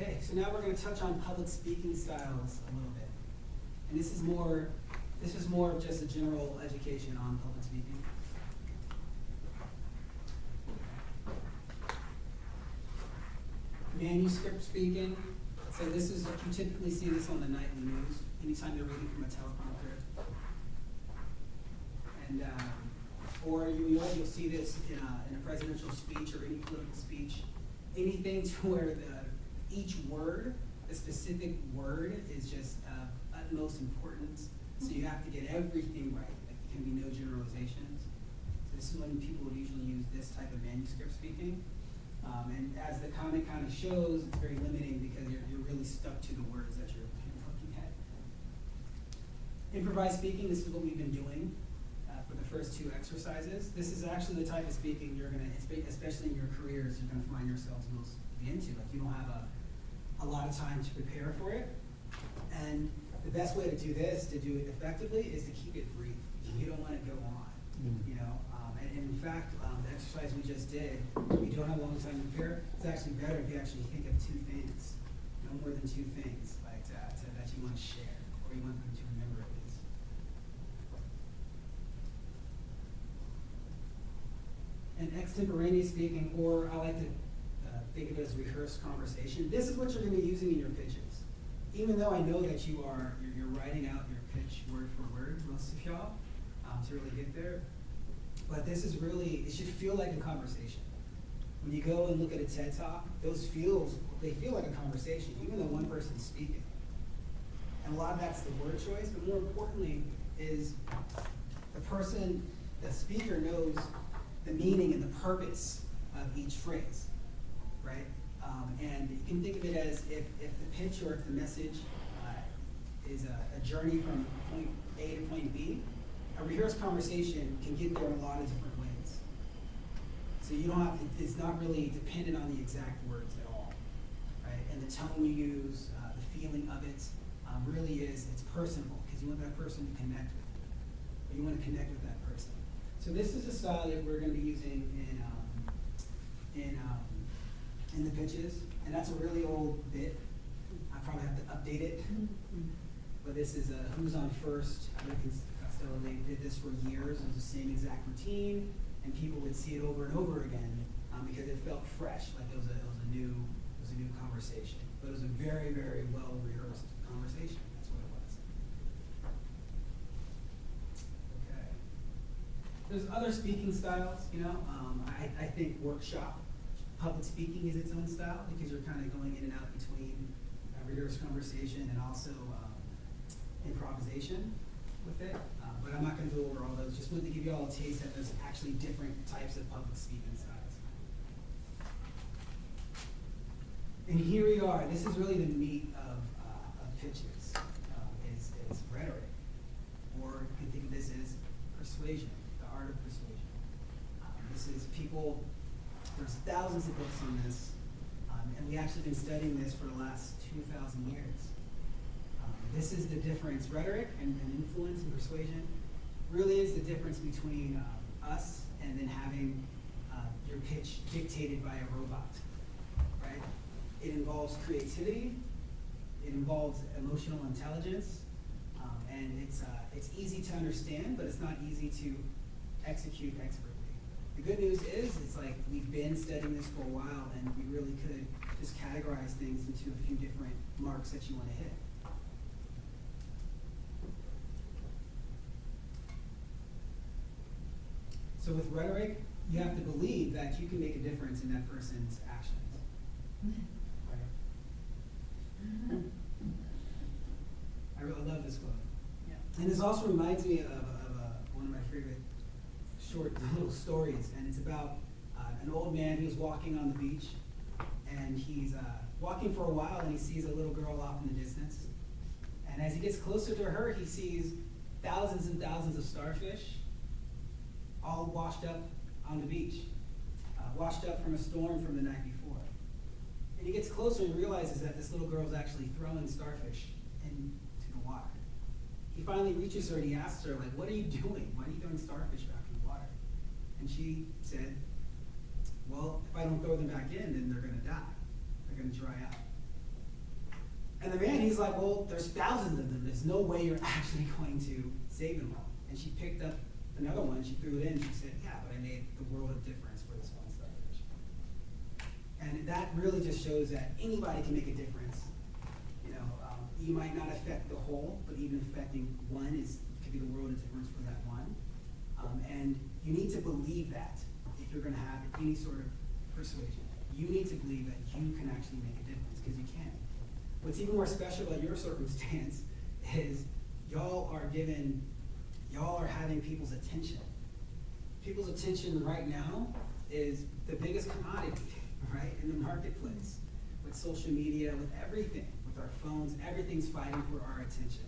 Okay, so now we're going to touch on public speaking styles a little bit. And this is more of just a general education on public speaking. Manuscript speaking. So this is, you typically see this on the nightly news, anytime they're reading from a teleprompter. And, or you'll see this in a presidential speech or any political speech. Anything to where each word, a specific word, is just of utmost importance. So you have to get everything right. Like, there can be no generalizations. So this is when people would usually use this type of manuscript speaking. And as the comment kind of shows, it's very limiting because you're really stuck to the words that you're looking at. Improvised speaking, this is what we've been doing for the first two exercises. This is actually the type of speaking you're going to, especially in your careers, you're going to find yourselves most into. Like, you don't have a lot of time to prepare for it. And the best way to do this, to do it effectively, is to keep it brief. You don't want to go on, you know. And in fact, the exercise we just did, we don't have a long time to prepare. It's actually better if you actually think of two things, no more than two things, like that you want to share, or you want them to remember at least. And extemporaneous speaking, or I like to think of it as rehearsed conversation. This is what you're going to be using in your pitches. Even though I know that you're writing out your pitch word for word, most of y'all, to really get there. But this is really, it should feel like a conversation. When you go and look at a TED Talk, they feel like a conversation, even though one person's speaking. And a lot of that's the word choice, but more importantly is the speaker knows the meaning and the purpose of each phrase, right? And you can think of it as if the pitch or if the message is a journey from point A to point B, a rehearsed conversation can get there in a lot of different ways. So you don't have to, it's not really dependent on the exact words at all, right? And the tone you use, the feeling of it, really is, it's personable, because you want that person to connect with you. Or you want to connect with that person. So this is a style that we're going to be using in the pitches, and that's a really old bit. I probably have to update it, but this is Who's on First. So they did this for years. It was the same exact routine, and people would see it over and over again because it felt fresh, like it was a new conversation. But it was a very, very well rehearsed conversation. That's what it was. Okay. There's other speaking styles. You know, I think workshop public speaking is its own style because you're kind of going in and out between rehearsed conversation and also improvisation with it. But I'm not going to go over all those. Just wanted to give you all a taste that there's actually different types of public speaking styles. And here we are. This is really the meat of pitches, is rhetoric. Or you can think of this as persuasion, the art of persuasion. This is people, there's thousands of books on this, and we actually been studying this for the last 2,000 years. This is the difference. Rhetoric and influence and persuasion really is the difference between us and then having your pitch dictated by a robot, right? It involves creativity, it involves emotional intelligence, and it's easy to understand, but it's not easy to execute expertly. The good news is, it's like we've been studying this for a while, and we really could just categorize things into a few different marks that you want to hit. So with rhetoric, you have to believe that you can make a difference in that person's actions. Right? I really love this quote. Yeah. And this also reminds me of one of my favorite short little stories, and it's about an old man who's walking on the beach, and he's walking for a while, and he sees a little girl off in the distance. And as he gets closer to her, he sees thousands and thousands of starfish all washed up on the beach, washed up from a storm from the night before. And he gets closer and realizes that this little girl's actually throwing starfish into the water. He finally reaches her and he asks her, like, what are you doing? Why are you throwing starfish back in the water? And she said, well, if I don't throw them back in, then they're going to die. They're going to dry out. And the man, he's like, well, there's thousands of them. There's no way you're actually going to save them all. And she picked up another one, she threw it in, she said, yeah, but I made the world of difference for this one starfish. And that really just shows that anybody can make a difference. You might not affect the whole, but even affecting one could be the world of difference for that one. And you need to believe that if you're going to have any sort of persuasion. You need to believe that you can actually make a difference, because you can. What's even more special about your circumstance is y'all are having people's attention. People's attention right now is the biggest commodity, right, in the marketplace. With social media, with everything, with our phones, everything's fighting for our attention.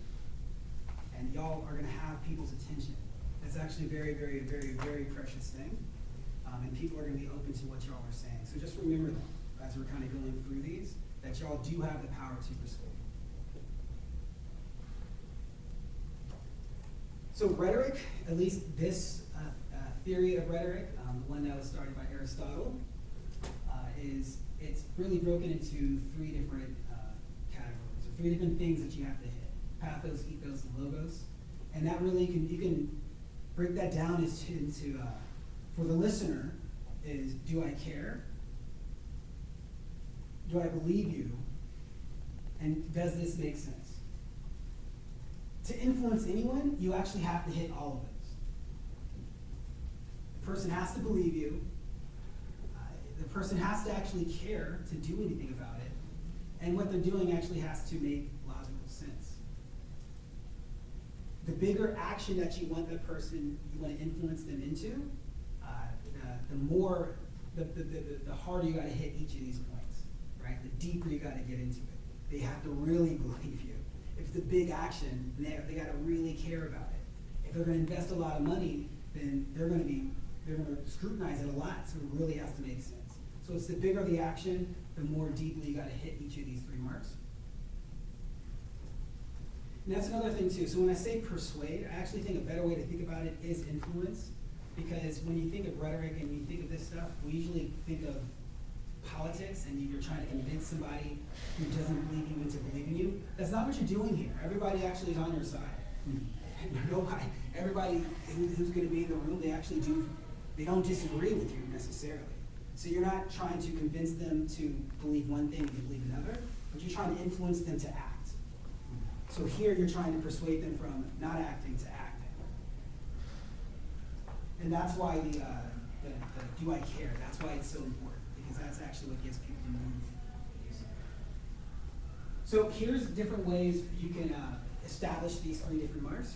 And y'all are going to have people's attention. That's actually a very, very, very, very precious thing. And people are going to be open to what y'all are saying. So just remember that as we're kind of going through these, that y'all do have the power to persuade. So rhetoric, at least this theory of rhetoric, the one that was started by Aristotle, it's really broken into three different categories, or three different things that you have to hit: pathos, ethos, and logos. And that really you can break that down into for the listener is, do I care? Do I believe you? And does this make sense? To influence anyone, you actually have to hit all of those. The person has to believe you. The person has to actually care to do anything about it. And what they're doing actually has to make logical sense. The bigger action that you want that person, you want to influence them into, the harder you got to hit each of these points, right? The deeper you got to get into it. They have to really believe you. If it's a big action, they got to really care about it. If they're going to invest a lot of money, then they're going to scrutinize it a lot, so it really has to make sense. So it's the bigger the action, the more deeply you got to hit each of these three marks. And that's another thing too. So when I say persuade, I actually think a better way to think about it is influence. Because when you think of rhetoric and you think of this stuff, we usually think of politics and you're trying to convince somebody who doesn't believe you into believing you. That's not what you're doing here. Everybody actually is on your side. Everybody who's going to be in the room, they don't disagree with you necessarily. So you're not trying to convince them to believe one thing and you believe another, but you're trying to influence them to act. So here you're trying to persuade them from not acting to acting. And that's why the do I care, that's why it's so important, because that's actually what gets people to move. So here's different ways you can establish these three different marks.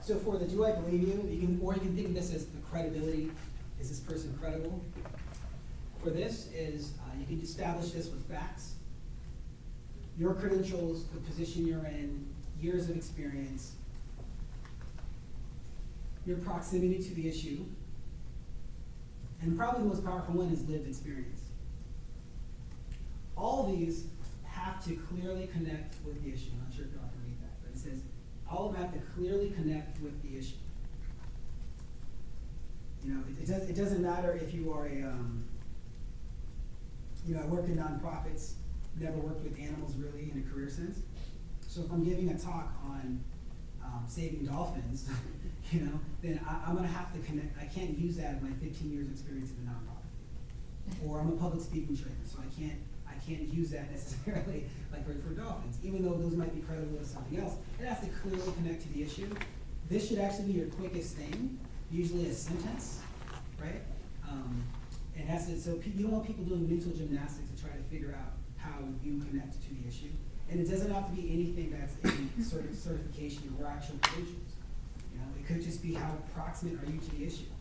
So for the do I believe you, you can think of this as the credibility. Is this person credible? For this is, you can establish this with facts. Your credentials, the position you're in, years of experience, your proximity to the issue, and probably the most powerful one is lived experience. All of these have to clearly connect with the issue. I'm not sure if y'all can read that, but it says all of them have to clearly connect with the issue. It doesn't matter if you are I work in nonprofits, never worked with animals really in a career sense. So if I'm giving a talk on saving dolphins, then I'm going to have to connect. I can't use that in my 15 years experience in the nonprofit. Or I'm a public speaking trainer, so I can't use that necessarily like for dolphins, even though those might be credible as something else. It has to clearly connect to the issue. This should actually be your quickest thing, usually a sentence, right? It has to, so you don't want people doing mental gymnastics to try to figure out how you connect to the issue. And it doesn't have to be anything that's any sort of certification or actual credentials. It could just be how proximate are you to the issue.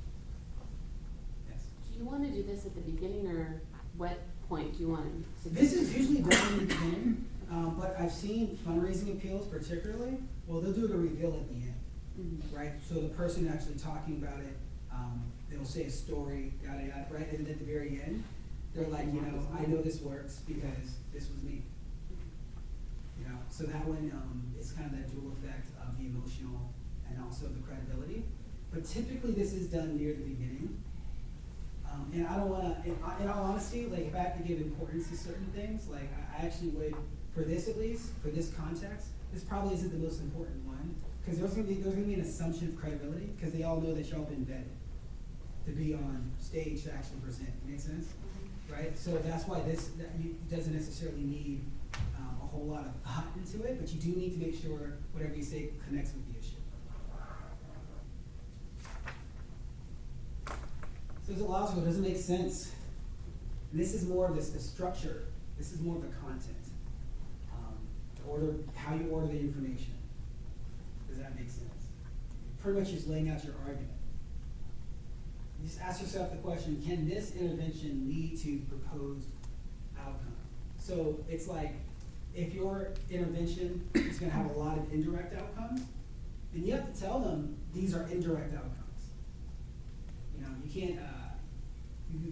Yes? Do you want to do this at the beginning, or what point do you want to do? This is usually done in the beginning, but I've seen fundraising appeals particularly, well, they'll do the reveal at the end, right? So the person actually talking about it, they'll say a story, yada, yada, right? And at the very end, they're like, I know this works because this was me. So that one, it's kind of that dual effect of the emotional and also the credibility. But typically this is done near the beginning. And I don't wanna, in all honesty, like, if I have to give importance to certain things, like, I actually would, for this at least, for this context, this probably isn't the most important one, because there's gonna be an assumption of credibility, because they all know that y'all been vetted to be on stage to actually present. Make sense? Right? So that's why doesn't necessarily need a whole lot of thought into it, but you do need to make sure whatever you say connects with the issue. So is it logical? Does it make sense? And this is more of the structure. This is more of the content. How you order the information. Does that make sense? Pretty much just laying out your argument. You just ask yourself the question, can this intervention lead to proposed outcome? So it's like, if your intervention is gonna have a lot of indirect outcomes, then you have to tell them these are indirect outcomes. You know, you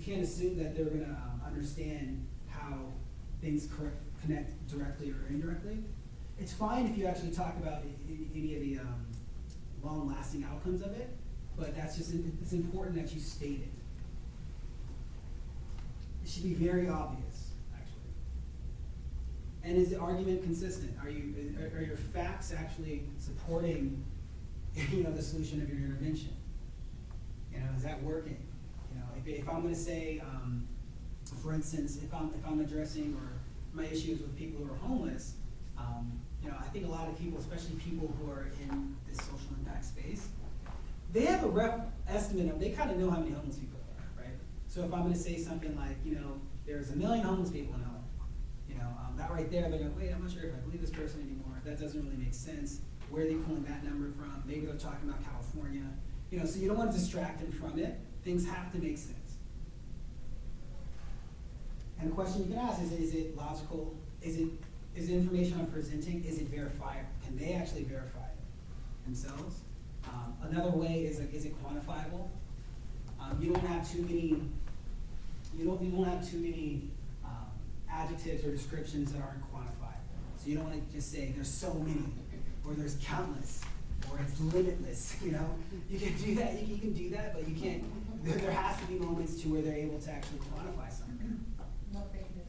can't assume that they're gonna understand how things connect directly or indirectly. It's fine if you actually talk about any of the long-lasting outcomes of it, but it's important that you state it. It should be very obvious, actually. And is the argument consistent? Are your facts actually supporting, the solution of your intervention? Is that working? If I'm going to say, for instance, if I'm addressing or my issues with people who are homeless, I think a lot of people, especially people who are in this social impact space, they have a rough estimate of, they kind of know how many homeless people there are, right? So if I'm going to say something like, there's 1 million homeless people in LA, that right there, they're like, wait, I'm not sure if I believe this person anymore. That doesn't really make sense. Where are they pulling that number from? Maybe they're talking about California. So you don't want to distract them from it. Things have to make sense. And the question you can ask is it logical? Is the information I'm presenting, is it verifiable? Can they actually verify it themselves? Another way is it quantifiable? You don't have too many. You don't have too many adjectives or descriptions that aren't quantified. So you don't want to just say there's so many, or there's countless, or it's limitless. You can do that. You can do that, but you can't. There has to be moments to where they're able to actually quantify something. No fake news.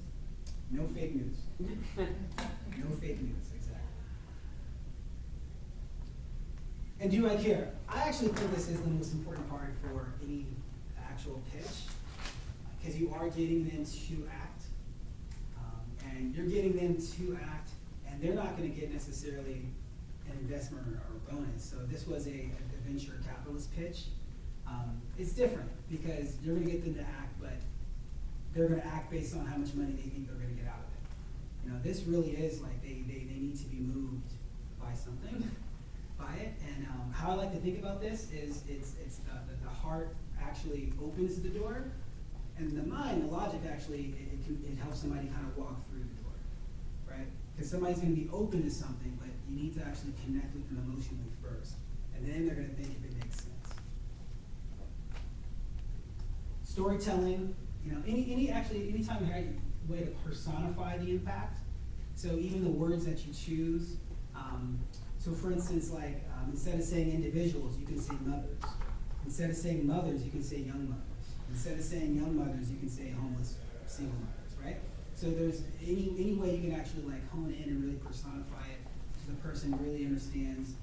No fake news. No fake news. Exactly. And do I care? I actually think this is the most important part for any actual pitch, because you are getting them to act, and you're getting them to act, and they're not going to get necessarily an investment or bonus. So this was a venture capitalist pitch. It's different because you're going to get them to act, but they're going to act based on how much money they think they're going to get out of it. This really is like they need to be moved by something, by it. And how I like to think about this is it's the heart actually opens the door, and the mind, the logic actually, it helps somebody kind of walk through the door, right? Because somebody's going to be open to something, but you need to actually connect with them emotionally first, and then they're going to think if it makes sense. Storytelling, anytime you have a way to personify the impact. So even the words that you choose. So for instance, like instead of saying individuals, you can say mothers. Instead of saying mothers, you can say young mothers. Instead of saying young mothers, you can say homeless single mothers, right? So there's any way you can actually like hone in and really personify it so the person really understands,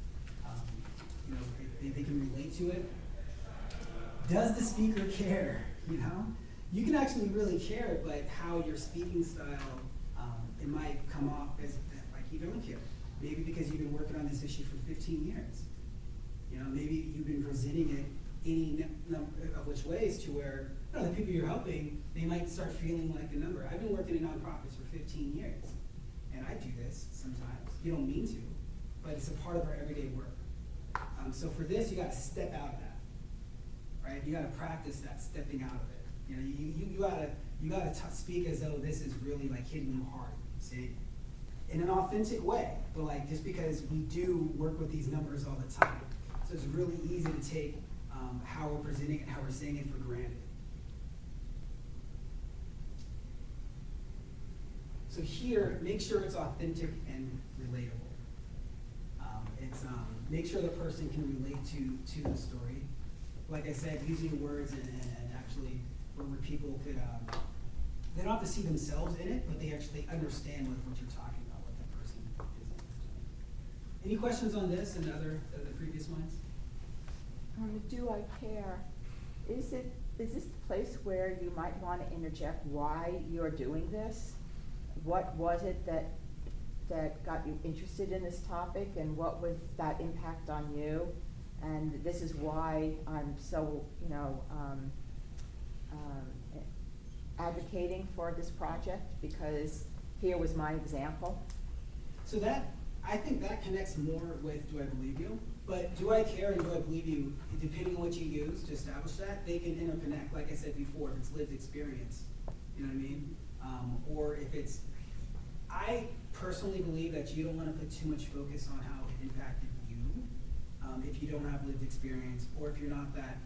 they can relate to it. Does the speaker care? You can actually really care, but how your speaking style, it might come off as like you don't care. Maybe because you've been working on this issue for 15 years. Maybe you've been presenting it any number of which ways to where the people you're helping, they might start feeling like the number. I've been working in nonprofits for 15 years, and I do this sometimes. You don't mean to, but it's a part of our everyday work. So for this, you got to step out of that, right? You got to practice that stepping out of it. You gotta speak as though this is really like hitting you hard. See, in an authentic way, but like just because we do work with these numbers all the time, so it's really easy to take how we're presenting it, how we're saying it for granted. So here, make sure it's authentic and relatable. Make sure the person can relate to the story. Like I said, using words and actually where people could, they don't have to see themselves in it, but they actually understand what you're talking about, what that person is interested in. Any questions on this and the previous ones? Do I care? Is this the place where you might want to interject why you're doing this? What was it that got you interested in this topic, and what was that impact on you? And this is why I'm so, advocating for this project, because here was my example. So I think that connects more with do I believe you? But do I care and do I believe you, depending on what you use to establish that, they can interconnect, like I said before, if it's lived experience, you know what I mean? Or if it's, I personally believe that you don't want to put too much focus on how it impacted you, if you don't have lived experience, or if you're not that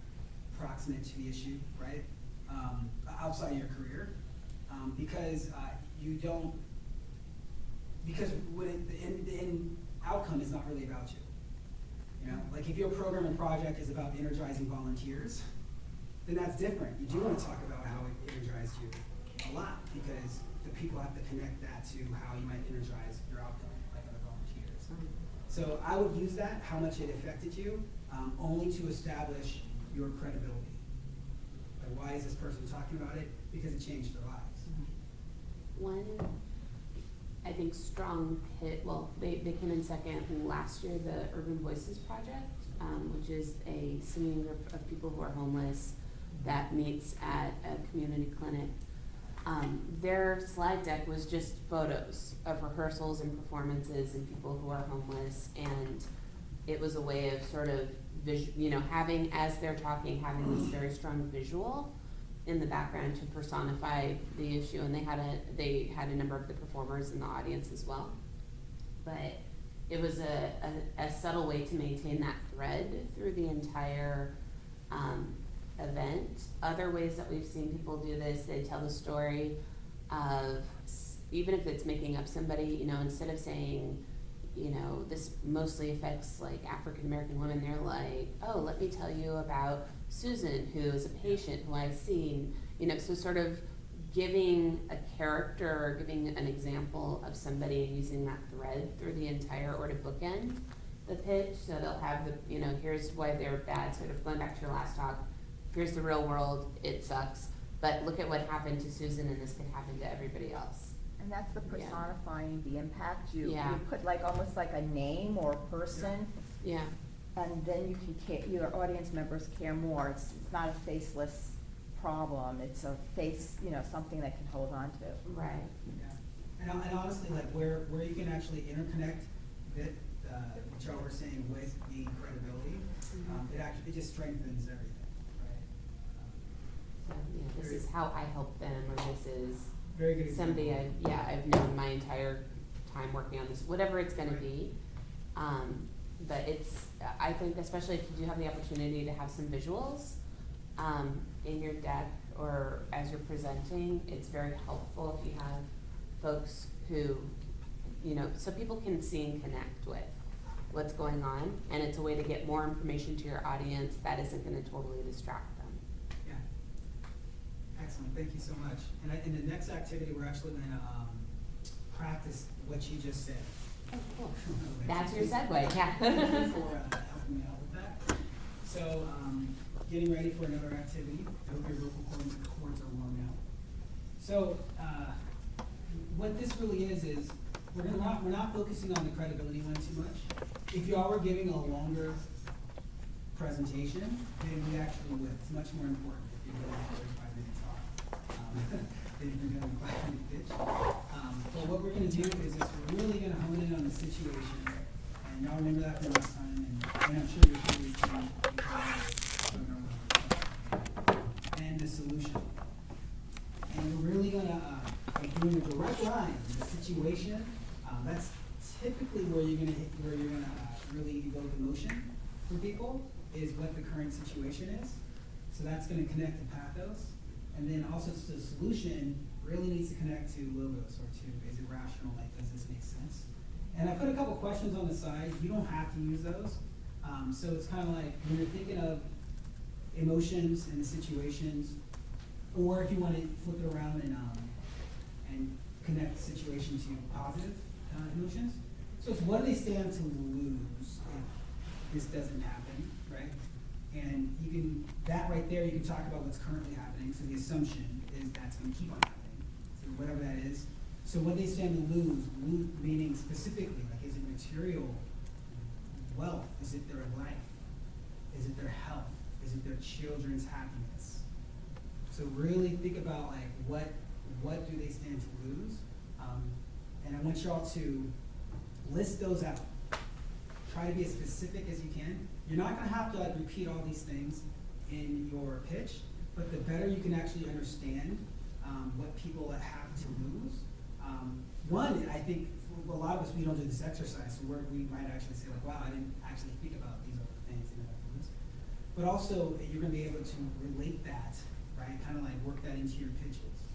proximate to the issue, right? Outside your career, because you don't, because the end outcome is not really about you. You know, like if your program and project is about energizing volunteers, then that's different. You do want to talk about how it energized you a lot, because the people have to connect that to how you might energize your outcome, like other volunteers. So I would use that, how much it affected you, only to establish your credibility. Like, why is this person talking about it? Because it changed their lives. One, I think, strong hit, well, they came in second last year, the Urban Voices Project, which is a singing group of people who are homeless that meets at a community clinic. Their slide deck was just photos of rehearsals and performances and people who are homeless, and it was a way of sort of, having, as they're talking, having this very strong visual in the background to personify the issue, and they had a number of the performers in the audience as well. But it was a subtle way to maintain that thread through the entire event. Other ways that we've seen people do this, they tell the story of, even if it's making up somebody, instead of saying, this mostly affects like African American women, they're like, oh, let me tell you about Susan, who is a patient who I've seen, so sort of giving a character or giving an example of somebody and using that thread through the entire, or to bookend the pitch. So they'll have the, here's why they're bad, sort of going back to your last talk, here's the real world, it sucks, but look at what happened to Susan, and this could happen to everybody else. And that's the personifying the impact. You put like almost like a name or a person. Yeah. And then you can your audience members care more. It's not a faceless problem. It's a face, something they can hold on to. Right. Yeah. And honestly, like where you can actually interconnect that, what y'all were saying with the credibility, it just strengthens everything, right? So this is how I help them, or this is very good somebody I've known my entire time working on this, whatever it's going to be. But I think, especially if you do have the opportunity to have some visuals in your deck or as you're presenting, it's very helpful if you have folks who, so people can see and connect with what's going on, and it's a way to get more information to your audience that isn't going to totally distract them. Yeah. Excellent, thank you so much. And in the next activity, we're actually going to practice what you just said. Oh, cool. That's your segue, yeah. Thank you for helping me out with that. So, getting ready for another activity. I hope your vocal cords are warm out. So, what this really is we're not focusing on the credibility one too much. If y'all were giving a longer presentation, then we actually would. It's much more important if you're doing a 45-minute talk than if you're doing a 5-minute pitch. But what we're going to do is we're really going to hone in on the situation, and y'all remember that from last time, and I'm sure you're really and the solution. And we're really going to doing a direct line in the situation. That's typically where you're going to really evoke emotion for people, is what the current situation is. So that's going to connect to pathos, and then also to the solution really needs to connect to logos, or to, is it rational, like does this make sense? And I put a couple questions on the side. You don't have to use those. So it's kind of like when you're thinking of emotions and the situations, Or if you want to flip it around and connect the situation to positive emotions. So it's what do they stand to lose if this doesn't happen, right? And you can, that right there, you can talk about what's currently happening. So the assumption is that's going to keep on happening. So whatever that is. So what they stand to lose meaning specifically, like is it material wealth? Is it their life? Is it their health? Is it their children's happiness? So really think about like what do they stand to lose? And I want y'all to list those out. Try to be as specific as you can. You're not gonna have to like repeat all these things in your pitch, but the better you can actually understand what people have to lose. One, I think for a lot of us, we don't do this exercise, so we might actually say like, wow, I didn't actually think about these other things in that lose. But also, you're gonna be able to relate that, right? Kind of like work that into your pitch